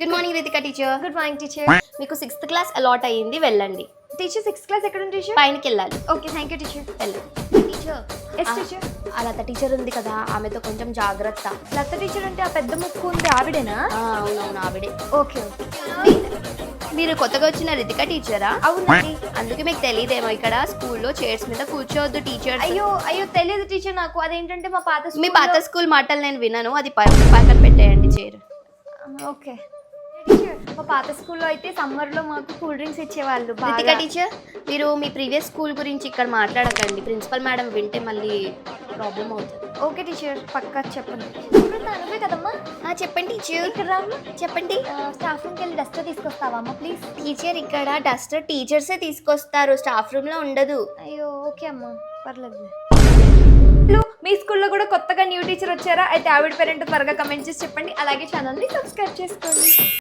Good morning Ritika teacher. Good morning teacher. మీకు 6th class allot అయ్యింది, వెళ్ళండి. టీచర్ 6th క్లాస్ ఎక్కడ ఉంది టీచర్? పైనకి వెళ్ళాలి. Okay thank you teacher. వెళ్ళండి. Teacher yes teacher. ఆ లత టీచర్ ఉంది కదా, ఆమెతో కొంచెం జాగ్రత్త. లత టీచర్ అంటే ఆ పెద్ద ముక్కు ఉంది ఆవిడేనా? అవునవును ఆవిడే. Okay okay. మీరు కొత్తగా వచ్చిన రితిక టీచరా? అవునండి. అందుకే మీకు తెలియదేమో, ఇక్కడ స్కూల్లో చైర్స్ మీద కూర్చోవద్దు టీచర్. అయ్యో అయ్యో తెలియదు టీచర్ నాకు. అదేంటంటే మా పాత మీ పాత స్కూల్ మాటలు నేను వినను, అది పక్కన పెట్టేయండి చైర్. Okay teacher. మా పాత స్కూల్లో అయితే సమ్మర్లో మాకు కూల్ డ్రింక్స్ ఇచ్చేవాళ్ళు. రితిక టీచర్, మీరు మీ ప్రీవియస్ స్కూల్ గురించి ఇక్కడ మాట్లాడకండి, ప్రిన్సిపల్ మేడం వింటే మళ్ళీ ప్రాబ్లం అవుతుంది. ఓకే టీచర్ పక్కా చెప్పండి. అనువే కదమ్మా. చెప్పండి టీచర్. ఇక్కడ రామ్మా. చెప్పండి. స్టాఫ్ రూమ్కి వెళ్ళి డస్టర్ తీసుకొస్తావా అమ్మా ప్లీజ్? టీచర్ ఇక్కడ డస్టర్ టీచర్సే తీసుకొస్తారు, స్టాఫ్ రూమ్ లో ఉండదు. అయ్యో ఓకే అమ్మా పర్లేదు. మీ స్కూల్లో కూడా కొత్తగా న్యూ టీచర్ వచ్చారా? అయితే ఆవిడ పేరెంట్ త్వరగా కమెంట్ చేసి చెప్పండి. అలాగే ఛానల్ని సబ్స్క్రైబ్ చేసుకోండి.